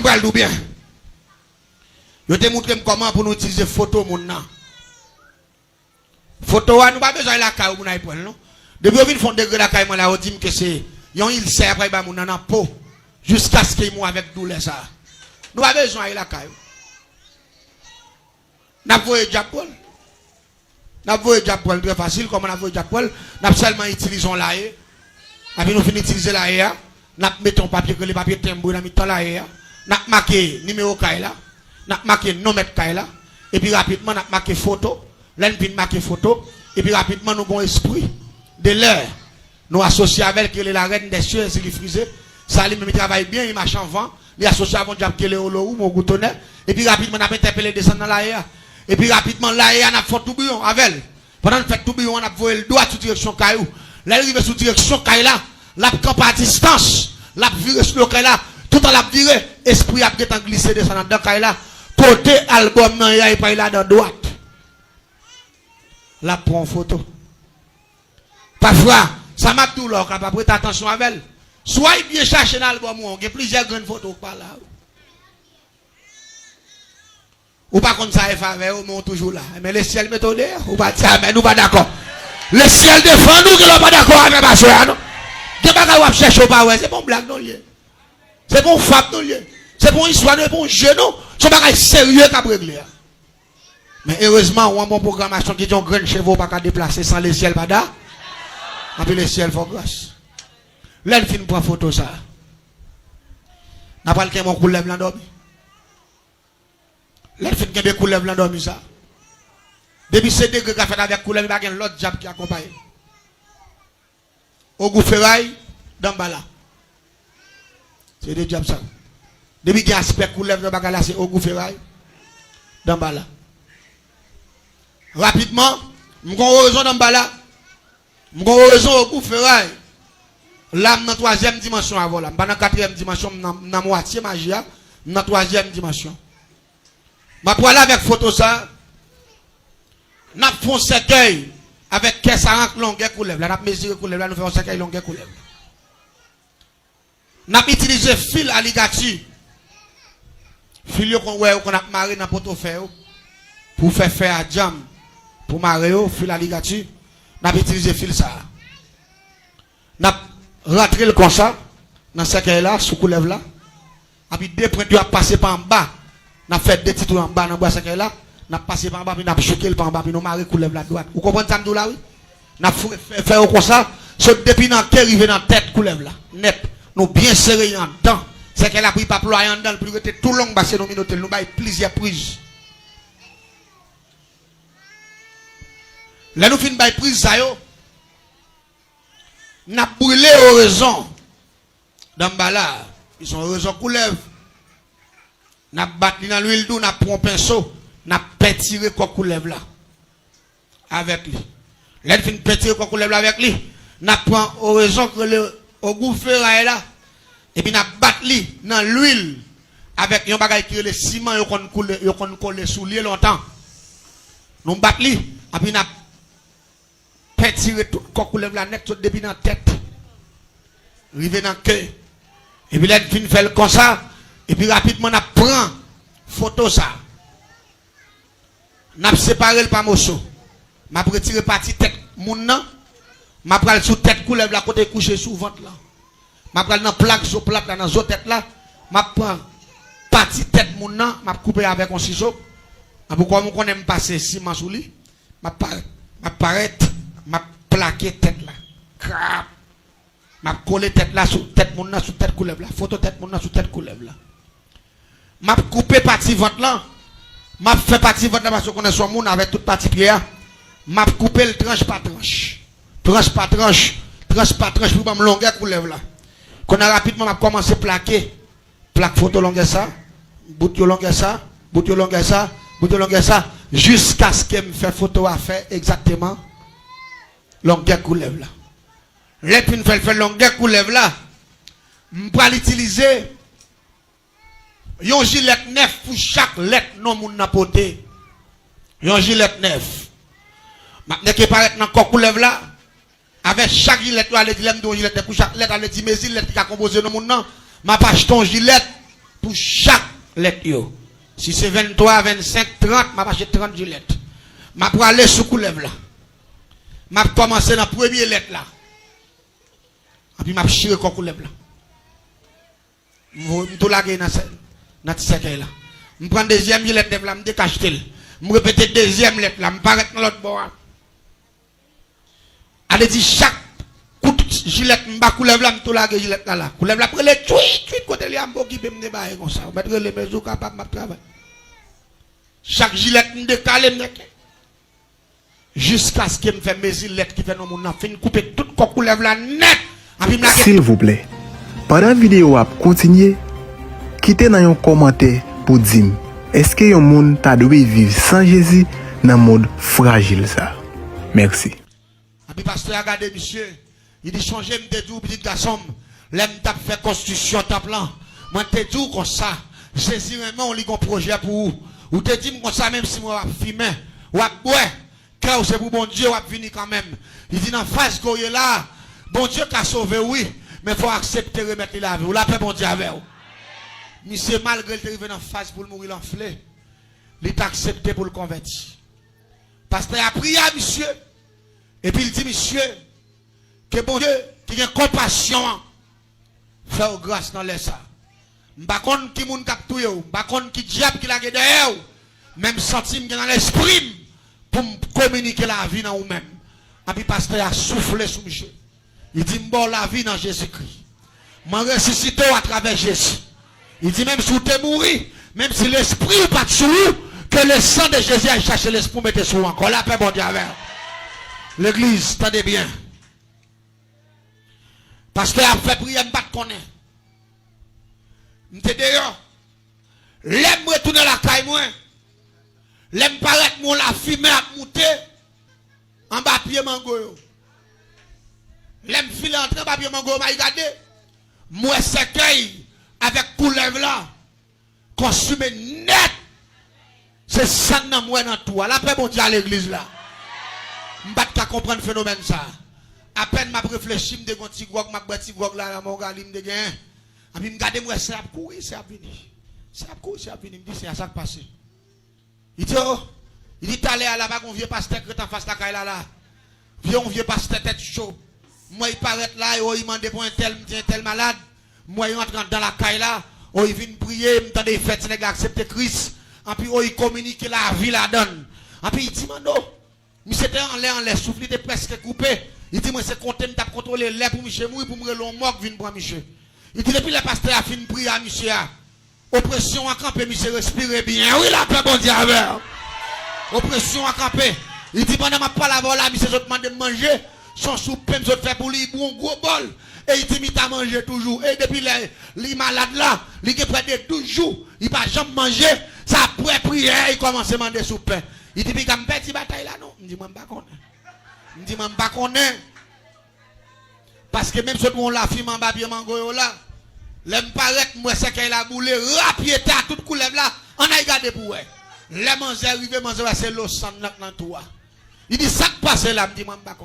m'bral ou bien. Je te montre comment pour nous utiliser photo mon nan. Photo nous pas besoin de la caille pour nous prendre non. Depuis on vient fond degré la caille moi là on dit que c'est yon il sert après ba mon nan en peau jusqu'à ce qu'il moi avec douleur ça. Nous pas besoin de la caille. N'a voyé Japon. N'a voyé Japon très facile comme n'a voyé Japon, n'a seulement utilisons la haie. Après nous finissons utiliser la haie, n'a mettons papier que les papiers timbre n'a mis dans la haie, n'a marqué numéro caille là, n'a marqué nom mètre caille là et puis rapidement n'a marqué photo, là nous vinn marquer photo et puis rapidement nous bon esprit de l'heure nous associer avec la reine des cieux c'est qui frisé, ça lui même travaille bien, il marche en vent, il associe avant diable que le ou mon goutonnet et puis rapidement n'a interpellé descendre dans la haie. Et puis rapidement, là, il y a un fort tourbillon avec. Pendant que fait tourbillon, on a volé le doigt sous direction caillou. Là, il arrive sous direction caillou là. La camp à distance. La viré sur le caillou là. Tout en la viré. Esprit a glissé descendant dans caillou là. Côté album, non, il y a pas là dans droite. La prend photo. Parfois, ça m'a tout là, capable prêter attention avec elle. Soit il bien chercher dans l'album, il y a plusieurs grandes photos par là. Ou pas comme ça, faveur, ou toujours là. Mais le ciel méthode, ou pas ça, mais nous pas d'accord. Le ciel défend nous que nous pas d'accord avec ma soeur, non? De bagaille ou chercher pas ouais, c'est bon blague non lié. C'est bon fab non lié. C'est bon histoire, c'est bon jeu non. C'est bagaille sérieux qu'a régler. Mais heureusement, on a une bonne programmation qui dit un grand chevaux pas qu'à déplacer sans le ciel pas da. Et puis le ciel faut grâce. Là, il finit pour photo ça. N'a pas le qu'un mon couleur blanc dormi. Là, il fait des couleurs blancs dormi ça. Depuis ces degrés qu'a fait avec couleur, il y a l'autre diable qui accompagne. Au goût ferraille, dans bala. C'est des diables ça. Depuis qu'il y a aspect couleur de bagala, c'est au goût ferraille, dans bala. Rapidement, nous avons raison dans bala. Nous avons raison au goût ferraille. Là, dans la troisième dimension avant là. Dans la quatrième dimension, dans la moitié magie, dans la troisième dimension. Ma pour aller avec photo ça, n'a fait un cercueil avec caisse à longueur couleur. Là, n'a mesuré couleur, là nous faisons un cercueil longueur couleur. N'a utilisé fil alligator. Fil qu'on a marré dans portefeuille pour faire à jam pour marrer fil alligator. N'a utilisé fil ça. N'a rentré le comme ça dans cercueil là sous couleur là. Et puis deux points à passer par en bas. N'a fait des titres en bas dans bois cercueil là. N'a passé par en bas puis n'a choqué le par en bas puis nous marrer couleur la droite. Vous comprenez ça là oui? N'a fait comme ça, ce depuis dans qui arrivé dans tête couleur là. Net. Nous bien serré en dedans. C'est qu'elle a pris pas ployer en dedans, puis rester tout long basé nous minotel, nous bail plusieurs prises. Là nous fin bail prise ça yo. N'a brûlé horizon. Dans bas là, ils sont horizon couleur. N'a battu dans l'huile d'eau, n'a pris un pinceau, n'a pétiré quoi couleur là. Avec lui. Là fin pétiré quoi couleur là avec lui. N'a prend horizon que le au goût ferraille là. Et puis n'a battu dans l'huile avec un bagage qui est le ciment yo kon coller sous lui longtemps. Nous battu et puis n'a pétiré tout quoi couleur là net depuis dans tête. Rivé dans cœur. Et puis là fin fait comme ça et puis rapidement n'a prend photo ça. N'a séparé le par morceau. M'a retiré partie tête moun nan. M'a pral sous tête couleur la côté couché sous ventre là. M'a pral dans plaque sur plaque là dans zo tête là. M'a prend partie tête moun nan, m'a coupé avec un ciseau. Pourquoi mon connait me passer ciment sous lui? M'a paraît m'a plaqué tête là. Crap. M'a collé tête là sous tête moun nan sous tête couleur là. Photo tête moun nan sous tête couleur là. M'a coupé partie ventre là. M'a fait partie ventre là parce qu'on est son moun avec toute partie pied. M'a coupé le tranche par tranche. Tranche par tranche. Tranche par tranche pour me longueur couleur là. Qu'on a rapidement m'a commencé à plaquer. Plaque photo longueur ça. Bout de longueur ça. Bout de longueur ça. Bout de longueur ça. Jusqu'à ce qu'elle me fait photo à faire exactement longueur couleur là. Là puis fait longueur couleur là. M'pa l'utiliser. Yon gilet neuf pour chaque lettre non moun n'a poté. Yon gilet neuf. Maintenant qui paraît dans corps couleur là avec chaque gilet là les dilemme de gilet pour chaque lettre les dit mes gilet qui a composé non moun nan m'a pas acheté un gilet pour chaque lettre. Yo. Si c'est 23, 25, 30, m'a acheté 30 gilettes. M'a pour aller sous coulève là. M'a commencé dans la première lettre là. Et puis m'a chiré con coulève là. M'tou laguer dans ce cercueil là. M'prend deuxième lettre là, m'décache tel. M'répéter deuxième lettre là, m'paraît dans l'autre bord. Elle dit chaque coup de gilet m'ba coulève là, m'tou laguer gilet là. Coulève là après les tweet côté li ambo qui peut me débailler comme ça. Mettre les mesures capable m'a travail. Chaque gilet m'décalé m'nek. Jusqu'à ce qu'il me fait mes gilettes qui fait non mon fin couper toute coulève là net. S'il vous plaît, pendant la vidéo a continuer, quittez dans un commentaire pour dire est-ce que un monde t'a dû vivre sans Jésus dans un monde fragile ça. Merci. Et puis pasteur regardez monsieur, il dit changer me tout petit garçon, l'aime t'a fait constitution temple là. Moi te tout comme ça. Jésus vraiment on lit un projet pour vous. Ou te dit comme ça même si moi filmer, ou boire, car c'est pour bon Dieu ou venir quand même. Il dit dans face qu'on est là. Bon Dieu qui a sauvé, oui, mais il faut accepter de remettre la vie. Ou la paix, bon Dieu, avec vous. Monsieur, malgré le arrivé en face pour le mourir l'enflé, il est accepté pour le convertir. Parce qu'il a prié à monsieur, et puis il dit, monsieur, que bon Dieu, qui a compassion, fait grâce dans les ça. Je ne sais pas qui moun kap touye ou, je ne sais pas qui diable qui l'a gardé derrière ou, même sentime qui dans l'esprit, pour communiquer la vie dans vous-même. Et puis, pasteur a soufflé sur monsieur. Il dit, bon, la vie dans Jésus-Christ. M'en ressuscité à travers Jésus. Il dit, même si vous êtes mort, même si l'esprit n'est pas sur vous, que le sang de Jésus a cherché l'esprit, mettez sur vous encore. La paix, bon Dieu, avec. L'église, attendez bien. Parce que a fait prier, je ne pas connaître. Je suis d'ailleurs. L'aime retourner la caille, moi. L'aime paraître, mon la fumée à monter. En bas, pied, mango. L'aime filer entrer en papier mango, m'a regardé. Moi, cercueil avec coulève là, consumé net. C'est ça dans moi dans tout. La paix, bon Dieu, à l'église là. Je ne peux pas comprendre le phénomène ça. À peine m'a réfléchi, je me dis, je petit grog là, mon gars, je me dis, et puis je me regarde, moi, c'est à courir, c'est à venir. C'est à courir, c'est à venir. Je me dis, c'est à ça qui passe. Il dit, oh, il dit, t'allais à là-bas, on vieux pasteur qui est en face de la caille là. Vieux, on vieux pasteur tête chaud. Moi, il paraît là, il m'a demandé pour un tel malade. Moi, il rentre dans la caille là. Il vient prier, il me dit, fait Sénégal accepter Christ. Et puis, il communique la vie, la donne. Et puis, il dit, Mano, monsieur était en l'air, souffle, il était presque coupé. Il dit, moi, c'est compté, je contrôler l'air pour monsieur mourir, pour me relon mort, vient pour monsieur. Il dit, depuis le pasteur a fini de prier à monsieur, oppression à camper, monsieur, respirez bien. Oui, la paix, bon Dieu, avec. Oppression à camper. Il dit, pendant ma parole là, monsieur, je demande de manger. Son soupe, je fais pour lui, bon gros bol. Et il dit, il t'a mangé toujours. Et depuis les malades là, il est près de 12 jours. Il n'a jamais mangé. Ça après prière, il commence à demander soupe. Il dit, il y a une petite bataille là, non? Il dit, je ne sais pas. Il dit, je ne sais pas. Parce que même si on l'a fait, en bas, mango là, l'aime paraît, moi, c'est qu'elle a boulé, rapide à toute couleur là, on a regardé pour elle. Les manger arrivé, manger, c'est l'eau sans dans tout. Il dit, ça qui passe là, il dit, je ne sais pas.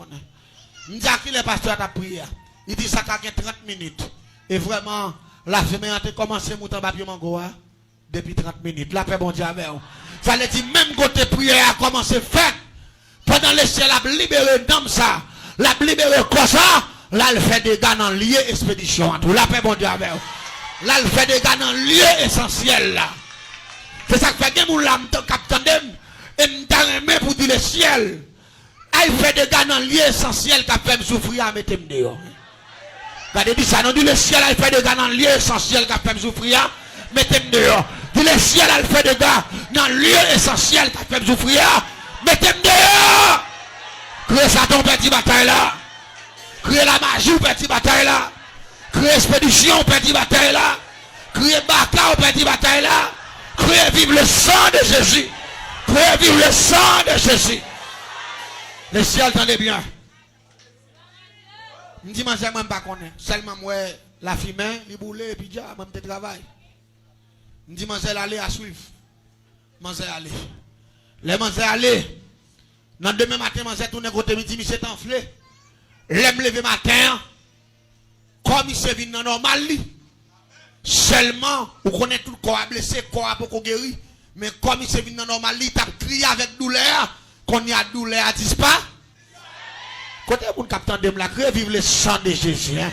Il dit à qui le pasteur a prié. Il dit ça a 30 minutes. Et vraiment, la femme a commencé à monter papier mango depuis 30 minutes. La paix bon Dieu avec vous. Fallait dire même côté prière a commencé à faire. Pendant le ciel a libéré d'homme ça. La libéré comme ça. Là, elle fait des gars dans le lieu expédition. La paix bon Dieu avec vous. Là, elle fait des gars dans le lieu essentiel là. C'est ça que fait que mon lame capitaine et m'ta pour dire le ciel. Il fait des gars dans le lieu essentiel qui a fait me souffrir à mettre me dehors. Regardez, dit ça, non, dit le ciel, il fait des gars dans le lieu essentiel qui a fait me souffrir, mettez me dehors. Dit le ciel, il fait des gars dans le lieu essentiel qui a fait me souffrir, mettez me dehors. Créez ça ton petit bataille là. Créez la magie, petit bataille là. Créez expédition, petit bataille là. Créez baka, petit bataille là. Créez vivre le sang de Jésus. Créez vivre le sang de Jésus. Le ciel, attendez bien. Je dis, je ne sais pas connaître. Seulement, moi, la fumée, les boulets, et puis déjà, je travaille. Je dis, je vais aller à suivre. Je vais aller. Je vais aller. Dans demain matin, je vais tourner côté midi, je suis enflé. Je me lever matin. Comme il se vient dans normal. Seulement, vous connaissez tout le corps blessé, le corps pour guéri. Mais comme il s'est venu dans la normalité, il a crié avec douleur. Qu'on y a douleur, il dit pas. Côté vous capitaine de la crier, vive le sang de Jésus. Hein?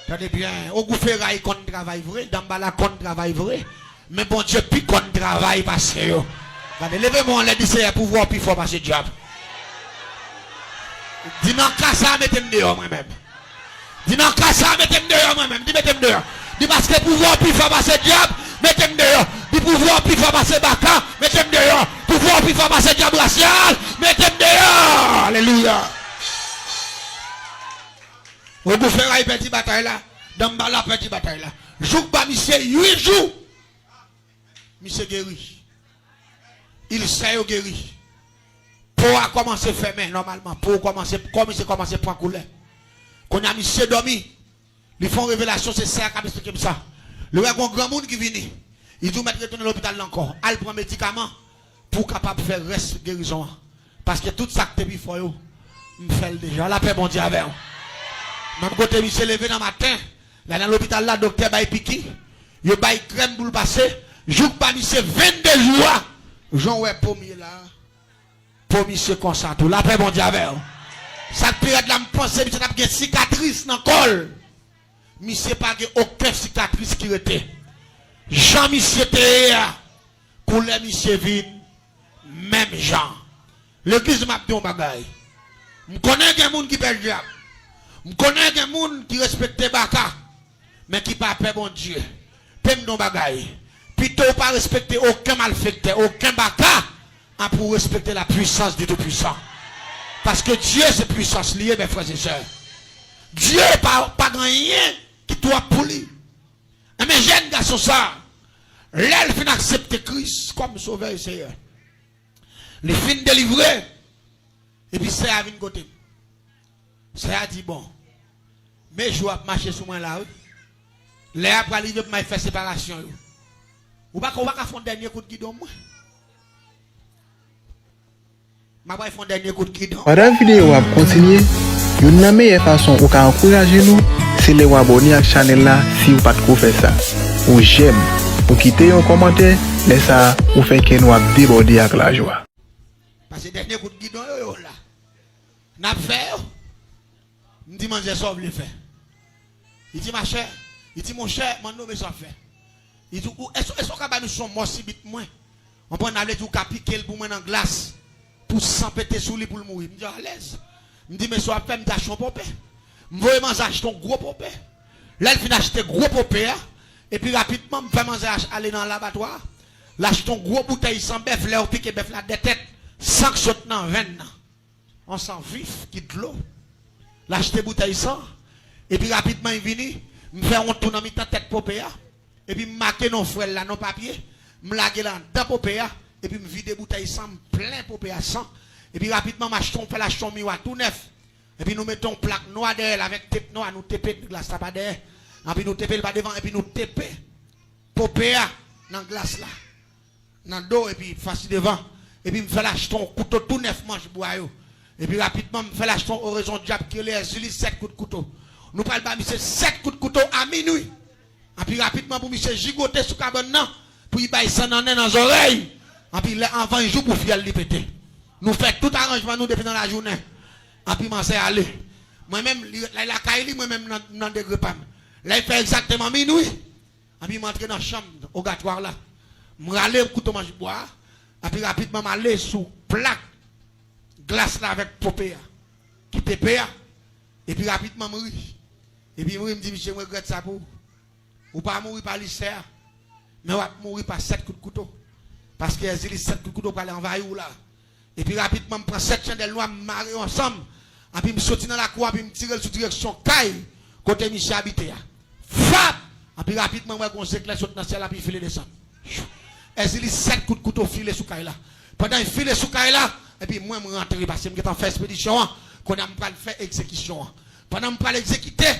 Attendez bien, au goufferail qu'on travaille vrai, dans bala qu'on travaille vrai. Mais bon Dieu, puis qu'on travaille parce que yo. Regardez, levez-moi, on l'a dit, c'est pouvoir plus fort parce que diable. Dis non, qu'à ça, mettez-moi dehors moi-même. Dis non, qu'à ça, mettez-moi dehors moi-même. Dis mettez-moi dehors. Dis parce que pouvoir plus fort parce que diable, mettez-moi dehors. Dis pouvoir plus fort parce que baka, mettez-moi dehors. Pouvoir plus fort parce que diable racial, mettez-moi dehors. Alléluia. Au goufferail, petit bataille là. Dans la petite bataille là. Jouk ba monsieur 8 jours. Monsieur guéri. Il s'est guéri. Pour a commencé à fermer normalement. Pour commencer, comme il commencé à prendre couleur. Quand a monsieur dormi. Ils font révélation, c'est ça qui a expliqué comme ça. Le grand monde qui vient. Il dit mettre retourner à l'hôpital encore. Il prend médicaments pour capable faire reste guérison. Parce que tout ça que tu fais, je fais déjà. La paix, mon Dieu, avec. Même côté, il s'est levé dans le matin. Là, dans l'hôpital, là, docteur Baye Piki. Il baille crème pour le passer. Jour pas, c'est 22 jours. Jean, ouais, pommier là. Pommier, c'est comme ça. Tout la paix, mon Dieu, avec. Ça période là, je pense que c'est une cicatrice dans le col. Mais c'est pas aucune cicatrice qui était. Jean-Michel était pour les monsieur vide. Même Jean. L'église m'a dit un bagage. Je connais des gens qui perdent diable. Je connais des gens qui respectent Baka. Mais qui pas peur bon Dieu. Pem non bagage. Plutôt pas respecter aucun malfaiteur, aucun Baka. Pour respecter la puissance du Tout-Puissant. Parce que Dieu c'est puissance liée, mes frères et sœurs. Dieu pas rien qui doit pour lui. Mais jeune garçon ça, l'elle fin accepter Christ comme sauveur et Seigneur. Les fins délivrés. Et puis c'est à venir côté. C'est à dire bon. Mais je vais marcher sur moi là. Les après arriver pour faire séparation. Ou pas faire un dernier coup de guidon moi. Pendant la vidéo a continué, une meilleure façon pour encourager nous, c'est de vous abonner à la chaîne là si vous pas trop fait ça. Ou j'aime, ou quitter un commentaire, laissez ça ou fait que nous a débordé avec la joie. Parce que dernier coup de guidon là, n'a fait, me dit manger ça vous le faire. Il dit ma chère, il dit mon cher, mon nom est ça fait. Il dit est-ce que nous sommes morts si vite moins. On peut aller tout capiquer pour moi dans glace. Pour s'empêter sous lui pour le mourir. Je me dis à l'aise. Je me dis, mais soit fait, je m'achète un popé. Je vais m'acheter un gros popé. Là, il finit d'acheter gros popé. Et puis rapidement, je vais aller dans l'abattoir. Là, j'achète un gros bouteille sans bœuf. Là, on pique bœuf là des têtes. 5 sautes dans 20 ans. On s'en vif, qui de l'eau. Là, j'achète bouteille sans. Et puis rapidement, il vient. Je fais un tour dans mi tête popé. Et puis, je marque nos frères là, nos papiers. Je lague là dans popé. Et puis, je vide des bouteilles sans, plein popé à 100. Et puis, rapidement, je fais la chambre miroir tout neuf. Et puis, nous mettons plaque noire derrière avec tape noire. Nous tapons de glace pas derrière. Et puis, nous tapons le pas devant. Et puis, nous tapons popé dans la glace là. Dans le dos. Et puis, facile devant. Et puis, je fais la chambre couteau tout neuf manche bois. Et puis, rapidement, je fais la chambre horizon diable qui est 7 coups de couteau. Nous parlons pas, monsieur, 7 coups de couteau à minuit. Et puis, rapidement, pour monsieur gigoter sous cabane, pour y bailler ça dans les oreilles. Et puis, avant, un jour pour fiel li pété. Nous faisons tout arrangement nous depuis dans la journée. Et puis, je suis allé. Moi-même, la caille, moi-même, dans des repas. Là, il fait exactement minuit. Et puis, je suis dans la chambre, au gâtoir là. Je suis allé au couteau mange bois. Et puis, rapidement, je suis allé sous plaque, glace là avec popé. Qui te paye. Et puis, rapidement, je suis. Et puis, je me dis, monsieur, je regrette ça pour. Ou pas mourir par l'issère. Mais on va mourir par 7 coups de couteau. Parce que les 7 coups de couteau pour aller envahir là. Et puis rapidement, je prends 7 chandelles noires, je marie ensemble. Et puis je saute dans la cour, et puis je tire sur direction caille, côté Michel habité. Fab! Et puis rapidement, je vais éclair saute dans le ciel, et puis filer descendre. Et il 7 coups de couteau filé sous caille là. Pendant qu'il file sous caille là, et puis moi, je rentre parce que je vais faire expédition, qu'on a pas faire exécution. Pendant que je vais exécuter,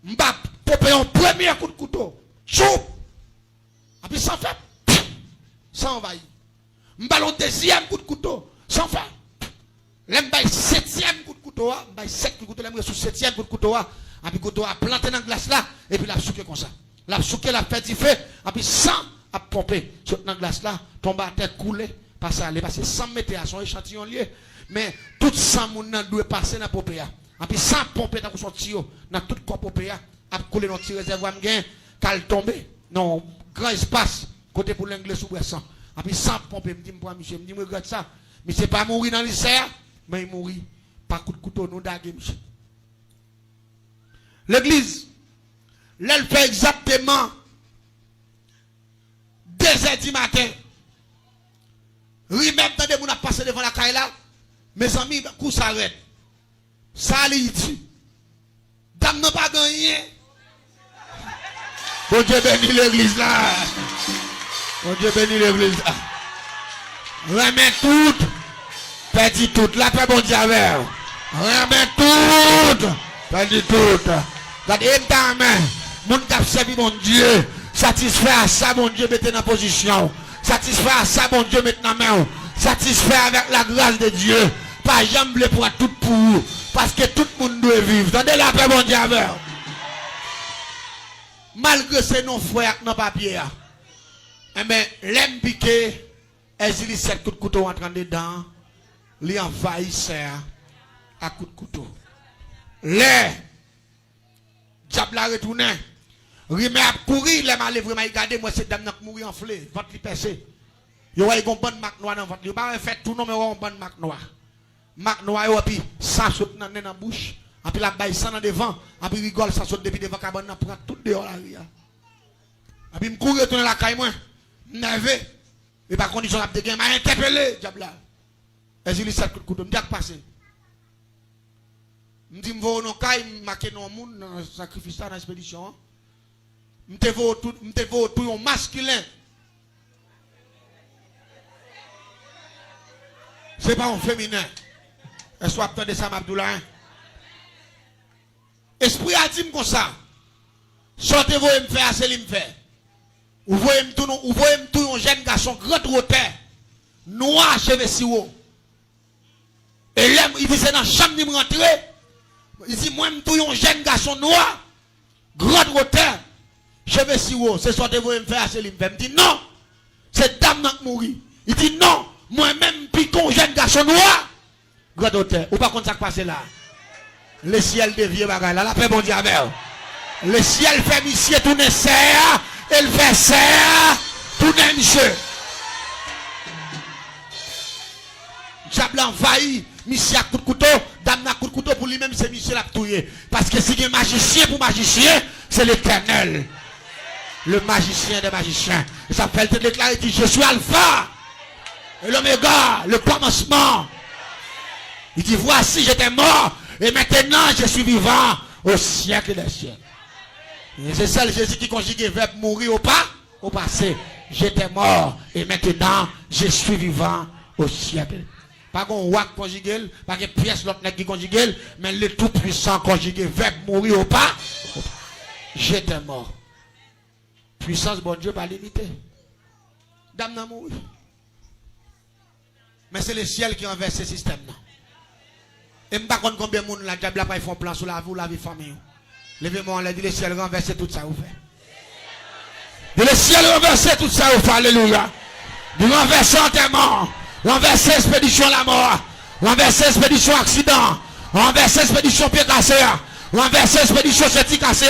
je vais popper un premier coup de couteau. Choup! Et puis sans faire. Sans envahir. Je ballon deuxième coup de couteau. Sans faire. Je baille 7e coup de couteau. Je baille 7 coups de couteau. Je sous 7e coup de couteau. Et puis quand on a planté dans la glace là, et puis la souqué comme ça. La souqué, la fait du feu, et puis sang a pompé. Sur dans la glace là, tombe à tête coulée, passe à aller, parce que 100 mètres à son échantillon lié. Mais tout sang moun nan doit passer dans popé. Et puis sans pomper dans son tuyau, dans tout corps popé, a coulé dans petit réservoir m'gain, qu'elle tomber. Non, grand espace, côté pour l'anglais sous bressan. Et puis sans pomper, me dit moi monsieur, me dit me regarde ça. Mais c'est pas mourir dans le lycée, mais il mourit par coup de couteau nous daguer monsieur. L'église, elle fait exactement 2h du matin. Oui, même quand on a passé devant la caille là, mes amis, coup s'arrête. Ça allait dit. Dame n'a pas gagné. Bon Dieu bénit l'église là. Bon Dieu bénit l'église là. Remets tout. Perdu tout. La paix bon Dieu avec. Remets tout. Perdu tout. Regardez, ta main. Mon cap servi mon Dieu. Satisfait à ça, mon Dieu, mettez dans position. Satisfait à ça, mon Dieu, mettez dans main. Satisfait avec la grâce de Dieu. Pas jamais pour tout pour vous. Parce que tout le monde doit vivre. Donnez la paix, mon Dieu, avec. Malgré ces non-frères qui n'ont pas papier. Eh bien, l'aime piqué. Elles y 7 coups de couteau entrant dedans. Les envahisseurs à coups de couteau. Les diable a retourné. Rimé a couru, les malais vraiment regardé, moi c'est dame qui mourir enflé, ventre li percé. Yo a une bonne marque noire dans ventre. Yo pas fait tout non mais une bonne marque noire. Marque noire et puis ça saute dans la bouche, et puis la baille ça dans devant, et puis rigole ça saute depuis devant cabane pour prendre tout dehors la ria. Et puis me courir retourner la caille moi, nerveux. Et par condition la de m'a interpellé diable là. Et j'ai lui 7 coups de couteau, me dit passer. Je dis, je vais au caille, je marqué dans le monde, dans le sacrifice, dans l'expédition. Je vais tout un masculin. Ce n'est pas un féminin. Est-ce que vous attendez ça, Abdoulaye? Esprit a dit comme ça. Sortez-vous et me faire assez, me faire. Vous voyez tout un jeune garçon, grand roteur, noir, cheveux si haut. Et là, il dit, c'est dans la chambre de me rentrer. Il dit, moi, je suis un jeune garçon noir, grand roteur, cheveux si haut. C'est sortez-vous et me faire assez, me faire. Il dit, non, c'est dame qui mourit. Il dit, non, moi-même, piquon, jeune garçon noir, grand roteur. Ou pas contre ça qui passe là. Le ciel devient bagaille là, la paix bon Dieu avec. Le ciel fait monsieur tourner serre, elle fait serre, tourner monsieur. Diable envahi, monsieur à coup de couteau, dame à coup de couteau pour lui-même, c'est monsieur l'a touillé. Parce que si il y a un magicien pour magicien, c'est l'Éternel. Le magicien des magiciens. Il s'appelle te déclarer, il dit, je suis Alpha et l'Oméga, le commencement. Il dit, voici, j'étais mort, et maintenant je suis vivant au siècle des siècles. Et c'est ça le Jésus qui conjugue le verbe mourir au passé. J'étais mort, et maintenant je suis vivant au siècle. Pas qu'on wak conjugué, pas que pièce l'autre qui conjugué, mais le tout-puissant conjugué verbe mourir au pas. J'étais mort. Puissance, bon Dieu, pas limité. Dame n'a mouru. Mais c'est le ciel qui renverse ce système. Et je ne sais pas combien de monde la diable n'a pas fait un plan sur la vie ou la vie famille. Levez-moi, on a dit le ciel renverse tout ça, vous fait. Le ciel renverse tout ça, vous fait. Alléluia. Du renverser enterrement. Renverser expédition la mort. Renverser expédition accident. Renverser expédition pied cassé. Renverser expédition septique cassé.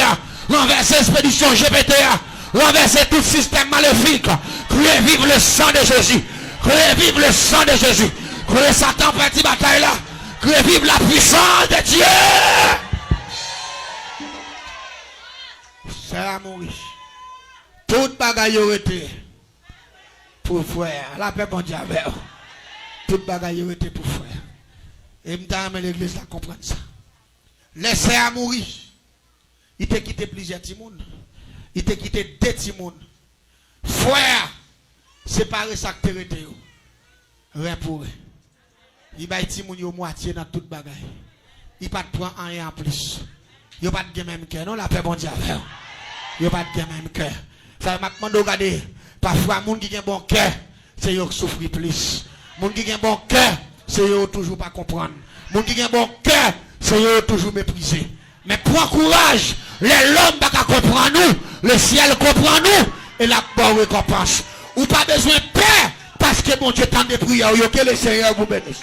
Renverser expédition GPT. Renverser tout système maléfique. Criez vive le sang de Jésus. Criez vive le sang de Jésus. Criez Satan parti bataille là. Criez vive la puissance de Dieu. C'est à mourir. Toute bagaille aurait été pour frère. La paix bon Dieu avec. Toute bagaille aurait été pour frère. Et m't'a l'église à comprendre ça. Laissez à mourir. Il t'a quitté plusieurs timounes. Il t'a quitté 2 timounes. Frère, séparer ça que t'es rien pour eux. Il va être timoun yo moitié dans toute bagaille. Il pas de prendre rien en plus. Il pas de même cœur. Non, la paix bon Dieu avec. Il pas de même cœur. Ça m'a demandé regarder. Parfois, les gens qui ont un bon cœur, c'est eux qui souffrent plus. Les gens qui ont un bon cœur, c'est eux qui toujours pas comprendre. Les gens qui ont un bon cœur, c'est eux qui toujours mépriser. Mais prends courage. L'homme va comprendre nous. Le ciel comprend nous. Et la bonne récompense. Ou pas besoin de peur. Parce que mon Dieu t'a des prières. Que le Seigneur vous bénisse.